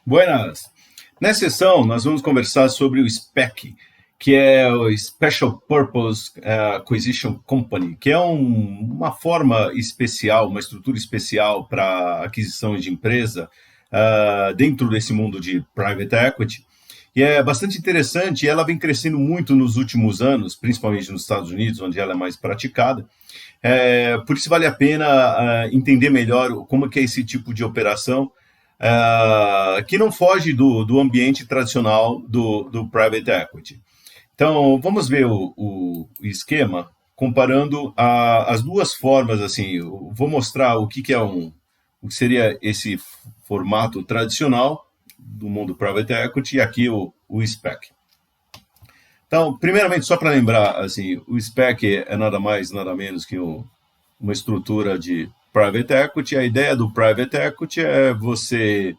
Buenas! Nessa sessão, nós vamos conversar sobre o SPAC, que é o Special Purpose Acquisition Company, que é uma forma especial, uma estrutura especial para aquisição de empresa dentro desse mundo de private equity. E é bastante interessante, e ela vem crescendo muito nos últimos anos, principalmente nos Estados Unidos, onde ela é mais praticada. Por isso vale a pena entender melhor como que é esse tipo de operação, que não foge do ambiente tradicional do private equity. Então, vamos ver o esquema comparando as duas formas. Assim, eu vou mostrar o que é o que seria esse formato tradicional do mundo private equity e aqui o SPAC. Então, primeiramente, só para lembrar, assim, o SPAC é nada mais, nada menos que uma estrutura de private equity. A ideia do private equity é você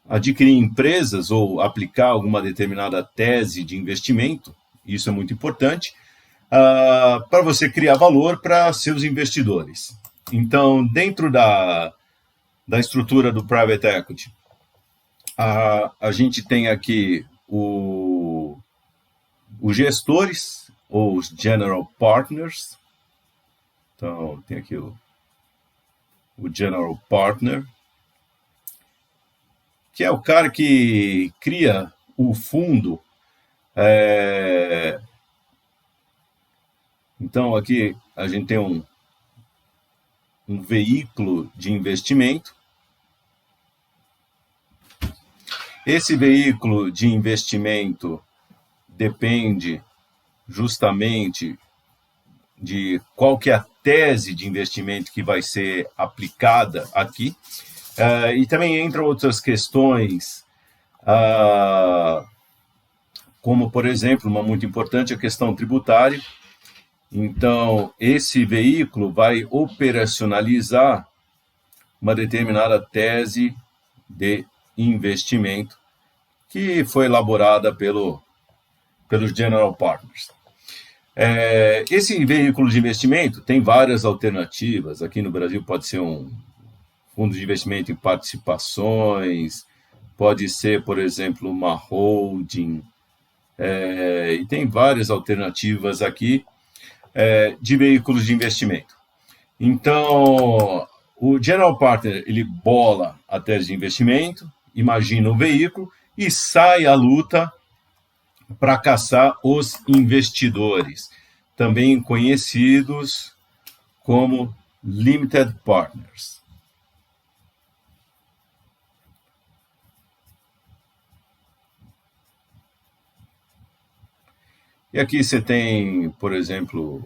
adquirir empresas ou aplicar alguma determinada tese de investimento, isso é muito importante, para você criar valor para seus investidores. Então, dentro da estrutura do private equity, a gente tem aqui os gestores, ou os general partners. Então, tem aqui o general partner, que é o cara que cria o fundo. Então, aqui a gente tem um veículo de investimento. Esse veículo de investimento depende justamente de qual que é a tese de investimento que vai ser aplicada aqui. E também entram outras questões, como, por exemplo, uma muito importante, a questão tributária. Então, esse veículo vai operacionalizar uma determinada tese de investimento que foi elaborada pelos general partners. Esse veículo de investimento tem várias alternativas. Aqui no Brasil pode ser um fundo de investimento em participações, pode ser, por exemplo, uma holding, e tem várias alternativas aqui de veículos de investimento. Então, o general partner, ele bola a tese de investimento, imagina o veículo e sai à luta para caçar os investidores, também conhecidos como limited partners. E aqui você tem, por exemplo,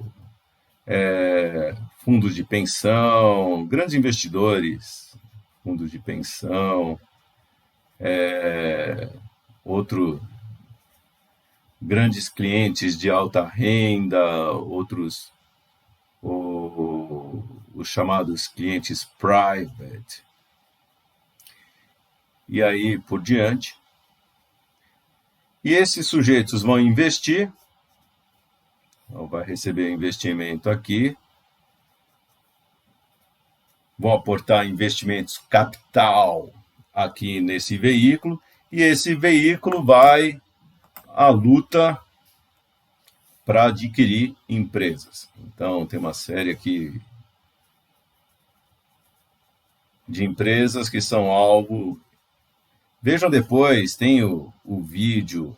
fundos de pensão, grandes investidores, fundos de pensão, grandes clientes de alta renda, outros, os chamados clientes private, e aí por diante. E esses sujeitos vão investir, então vai receber investimento aqui, vão aportar investimentos capital aqui nesse veículo, e esse veículo vai à luta para adquirir empresas. Então, tem uma série aqui de empresas que são alvo. Vejam depois, tem o vídeo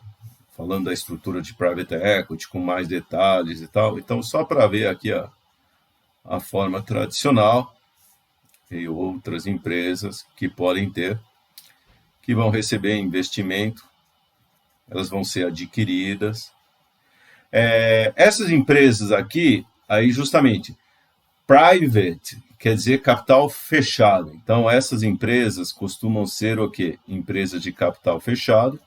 falando da estrutura de private equity com mais detalhes e tal. Então, só para ver aqui a forma tradicional e outras empresas que podem ter, que vão receber investimento, elas vão ser adquiridas. Essas empresas aqui, aí justamente, private quer dizer capital fechado. Então, essas empresas costumam ser o quê? Empresas de capital fechado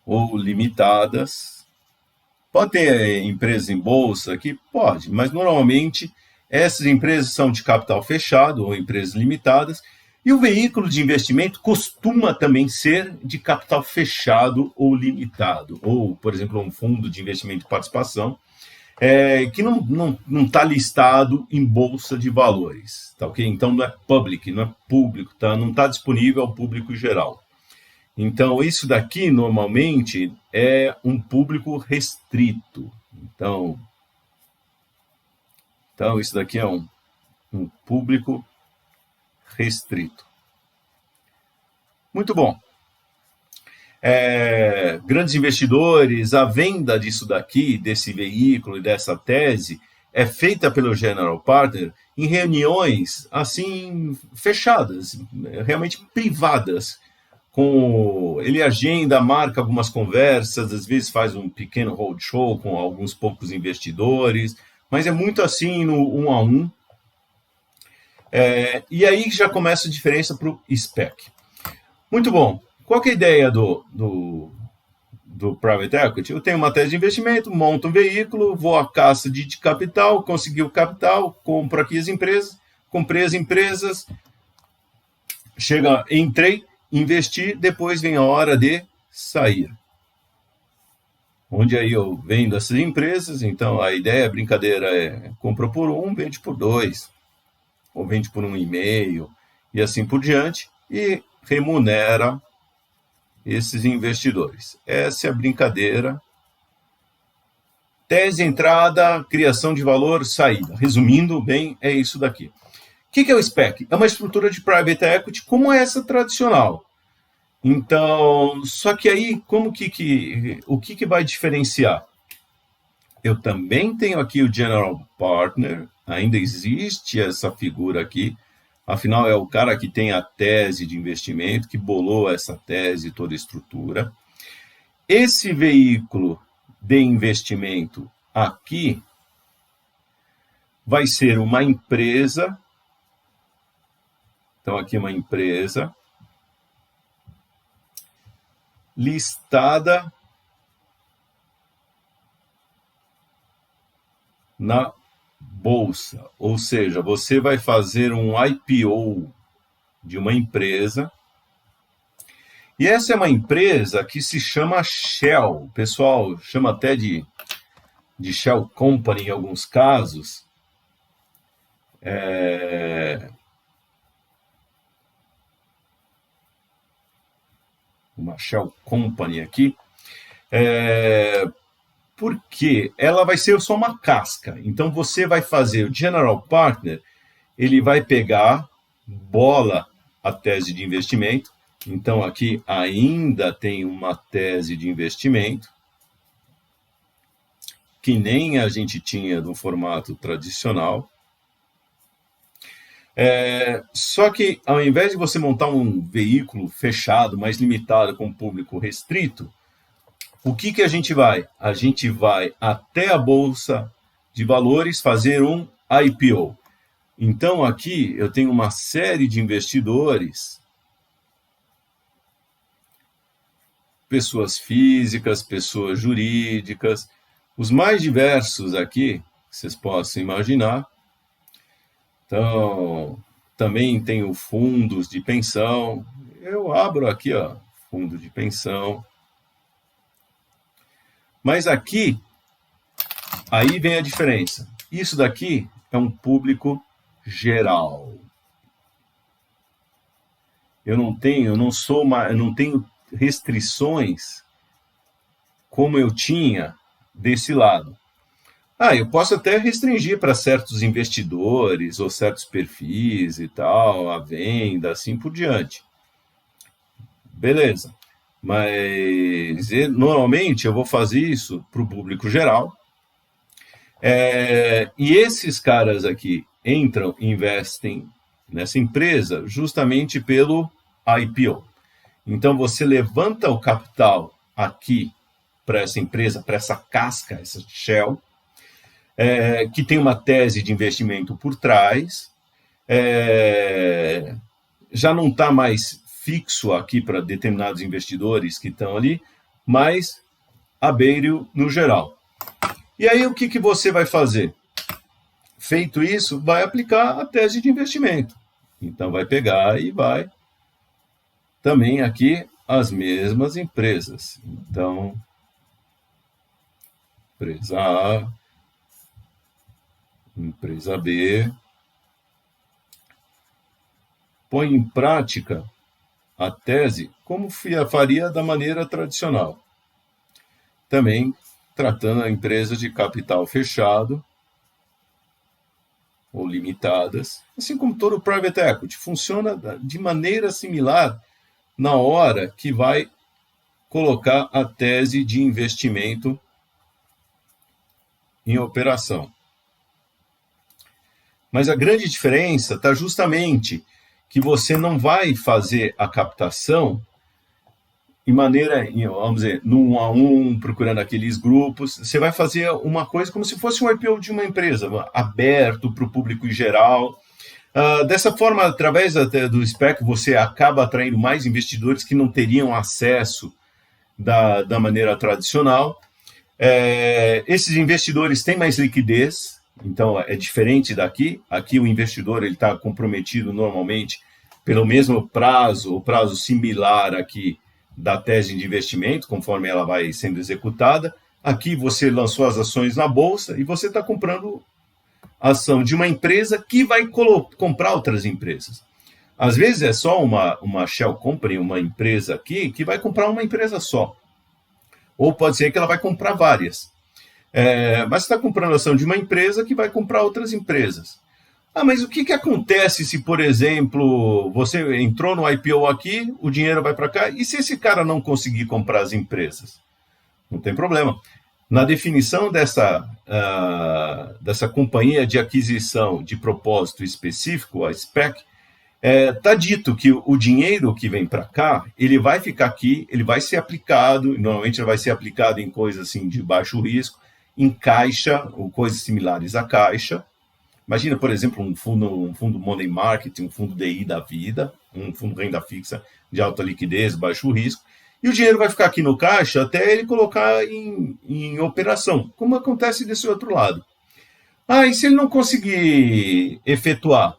ou limitadas. Pode ter empresas em bolsa aqui? Pode, mas normalmente essas empresas são de capital fechado ou empresas limitadas, e o veículo de investimento costuma também ser de capital fechado ou limitado, ou, por exemplo, um fundo de investimento de participação. que não está listado em bolsa de valores, tá ok? Então não é public, não é público, tá? Não está disponível ao público geral. Então isso daqui normalmente é um público restrito. Então isso daqui é um público restrito. Muito bom. Grandes investidores, a venda disso daqui, desse veículo e dessa tese, é feita pelo General Partner em reuniões assim fechadas, realmente privadas. Ele agenda, marca algumas conversas, às vezes faz um pequeno roadshow com alguns poucos investidores, mas é muito assim no 1 a 1. E aí já começa a diferença para o SPAC. Muito bom. Qual que é a ideia do Private Equity? Eu tenho uma tese de investimento, monto um veículo, vou à caça de capital, consegui o capital, compro aqui as empresas, comprei as empresas, entrei, investi, depois vem a hora de sair. Onde aí eu vendo essas empresas, então a ideia, a brincadeira é, comprou por 1, vende por 2, ou vende por 1,5, e assim por diante, e remunera esses investidores. Essa é a brincadeira. Tese, entrada, criação de valor, saída. Resumindo bem, é isso daqui. O que é o SPAC? É uma estrutura de private equity como essa tradicional. Então, só que aí, o que vai diferenciar? Eu também tenho aqui o General Partner, ainda existe essa figura aqui, afinal é o cara que tem a tese de investimento, que bolou essa tese, toda a estrutura. Esse veículo de investimento aqui vai ser uma empresa, então aqui uma empresa listada na bolsa, ou seja, você vai fazer um IPO de uma empresa, e essa é uma empresa que se chama Shell, o pessoal chama até de Shell Company em alguns casos, uma Shell Company aqui, porque ela vai ser só uma casca. Então você vai fazer o General Partner, ele vai pegar, bola a tese de investimento. Então aqui ainda tem uma tese de investimento, que nem a gente tinha no formato tradicional. Só que ao invés de você montar um veículo fechado, mais limitado, com público restrito, o que a gente vai? A gente vai até a Bolsa de Valores fazer um IPO. Então, aqui eu tenho uma série de investidores, pessoas físicas, pessoas jurídicas, os mais diversos aqui, que vocês possam imaginar. Então, também tenho fundos de pensão. Eu abro aqui, ó, fundo de pensão. Mas aqui, aí vem a diferença. Isso daqui é um público geral. Eu não tenho restrições como eu tinha desse lado. Eu posso até restringir para certos investidores ou certos perfis e tal, a venda, assim por diante. Beleza. Mas normalmente eu vou fazer isso para o público geral. E esses caras aqui entram e investem nessa empresa justamente pelo IPO. Então você levanta o capital aqui para essa empresa, para essa casca, essa Shell, que tem uma tese de investimento por trás, já não está mais fixo aqui para determinados investidores que estão ali, mas aberto no geral. E aí o que você vai fazer? Feito isso, vai aplicar a tese de investimento. Então vai pegar e vai também aqui as mesmas empresas. Então, empresa A, Empresa B põe em prática a tese como faria da maneira tradicional. Também tratando a empresa de capital fechado ou limitadas, assim como todo o private equity, funciona de maneira similar na hora que vai colocar a tese de investimento em operação. Mas a grande diferença está justamente que você não vai fazer a captação de maneira, vamos dizer, no 1 a 1, procurando aqueles grupos. Você vai fazer uma coisa como se fosse um IPO de uma empresa, aberto para o público em geral. Dessa forma, através do SPAC, você acaba atraindo mais investidores que não teriam acesso da maneira tradicional. Esses investidores têm mais liquidez, então é diferente daqui. Aqui o investidor está comprometido normalmente pelo mesmo prazo, ou prazo similar aqui da tese de investimento, conforme ela vai sendo executada. Aqui você lançou as ações na bolsa e você está comprando a ação de uma empresa que vai comprar outras empresas. Às vezes é só uma shell company, uma empresa aqui, que vai comprar uma empresa só. Ou pode ser que ela vai comprar várias. Mas você está comprando a ação de uma empresa que vai comprar outras empresas. Mas o que acontece se, por exemplo, você entrou no IPO aqui, o dinheiro vai para cá, e se esse cara não conseguir comprar as empresas? Não tem problema. Na definição dessa companhia de aquisição de propósito específico, a SPAC, está dito que o dinheiro que vem para cá, ele vai ficar aqui, ele vai ser aplicado, normalmente ele vai ser aplicado em coisas assim de baixo risco, em caixa, ou coisas similares à caixa. Imagina, por exemplo, um fundo money market, um fundo DI da vida, um fundo renda fixa de alta liquidez, baixo risco, e o dinheiro vai ficar aqui no caixa até ele colocar em operação, como acontece desse outro lado. E se ele não conseguir efetuar?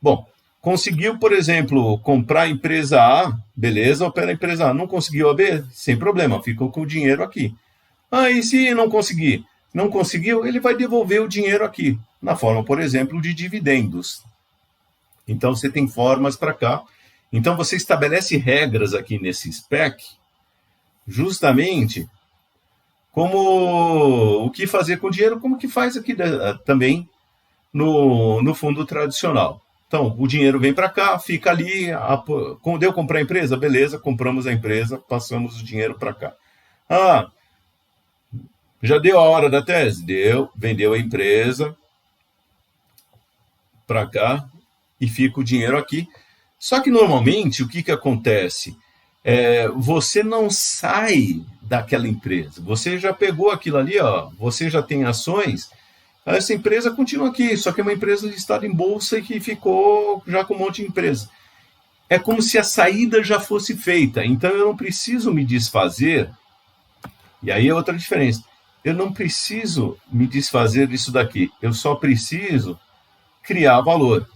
Bom, conseguiu, por exemplo, comprar a empresa A, beleza, opera a empresa A. Não conseguiu a B? Sem problema, ficou com o dinheiro aqui. E se não conseguir? Não conseguiu, ele vai devolver o dinheiro aqui, na forma, por exemplo, de dividendos. Então, você tem formas para cá. Então, você estabelece regras aqui nesse SPAC, justamente como o que fazer com o dinheiro, como que faz aqui também no fundo tradicional. Então, o dinheiro vem para cá, fica ali, deu comprar a empresa? Beleza, compramos a empresa, passamos o dinheiro para cá. Já deu a hora da tese? Deu, vendeu a empresa para cá e fica o dinheiro aqui. Só que normalmente o que acontece? Você não sai daquela empresa. Você já pegou aquilo ali, você já tem ações, essa empresa continua aqui, só que é uma empresa listada em bolsa e que ficou já com um monte de empresa. É como se a saída já fosse feita. Então eu não preciso me desfazer. E aí é outra diferença. Eu não preciso me desfazer disso daqui. Eu só preciso criar valor.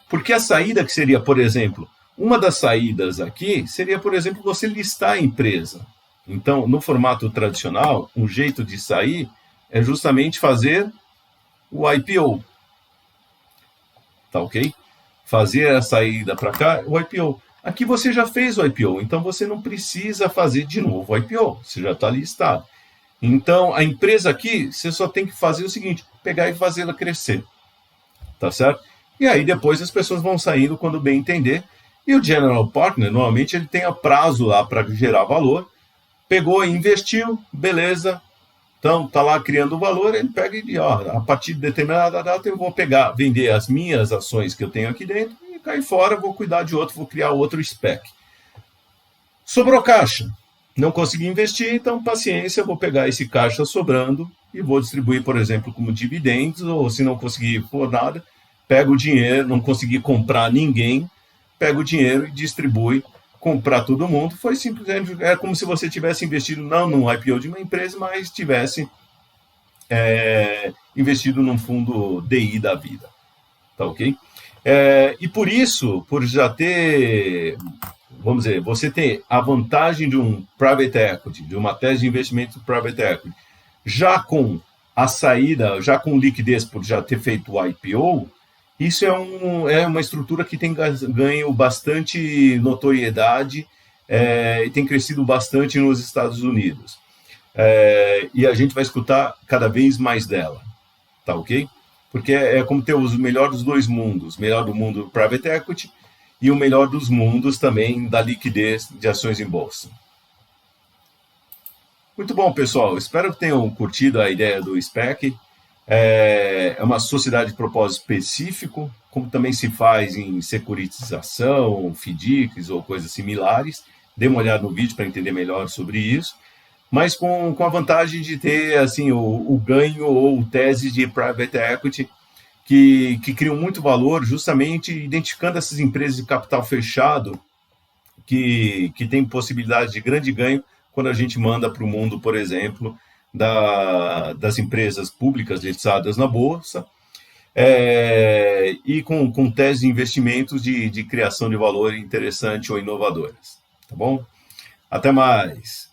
Porque a saída que seria, por exemplo, uma das saídas aqui seria, por exemplo, você listar a empresa. Então, no formato tradicional, um jeito de sair é justamente fazer o IPO. Tá ok? Fazer a saída para cá, o IPO. Aqui você já fez o IPO, então você não precisa fazer de novo o IPO, você já está listado. Então, a empresa aqui, você só tem que fazer o seguinte, pegar e fazê-la crescer. Tá certo? E aí depois as pessoas vão saindo quando bem entender. E o General Partner, normalmente, ele tem a prazo lá para gerar valor. Pegou e investiu, beleza. Então, está lá criando valor, ele pega e a partir de determinada data eu vou pegar, vender as minhas ações que eu tenho aqui dentro e cair fora, vou cuidar de outro, vou criar outro SPAC. Sobrou caixa. Não consegui investir, então paciência, vou pegar esse caixa sobrando e vou distribuir, por exemplo, como dividendos, ou se não conseguir por nada, pego o dinheiro, não consegui comprar ninguém, pega o dinheiro e distribui, comprar todo mundo. Foi simplesmente, é como se você tivesse investido não num IPO de uma empresa, mas tivesse investido num fundo DI da vida. Tá ok? E por isso, por já ter vamos dizer, você tem a vantagem de um private equity, de uma tese de investimento private equity, já com a saída, já com liquidez por já ter feito o IPO, isso é uma estrutura que tem ganho bastante notoriedade e tem crescido bastante nos Estados Unidos. E a gente vai escutar cada vez mais dela, tá ok? Porque é como ter os melhores dos dois mundos, o melhor do mundo do private equity e o melhor dos mundos também da liquidez de ações em bolsa. Muito bom, pessoal. Espero que tenham curtido a ideia do SPAC. É uma sociedade de propósito específico, como também se faz em securitização, FDICs ou coisas similares. Dê uma olhada no vídeo para entender melhor sobre isso, mas com a vantagem de ter assim, o ganho ou tese de private equity que criam muito valor justamente identificando essas empresas de capital fechado que têm possibilidade de grande ganho quando a gente manda para o mundo, por exemplo, das empresas públicas listadas na Bolsa, e com tese de investimentos de criação de valor interessante ou inovadoras. Tá bom? Até mais!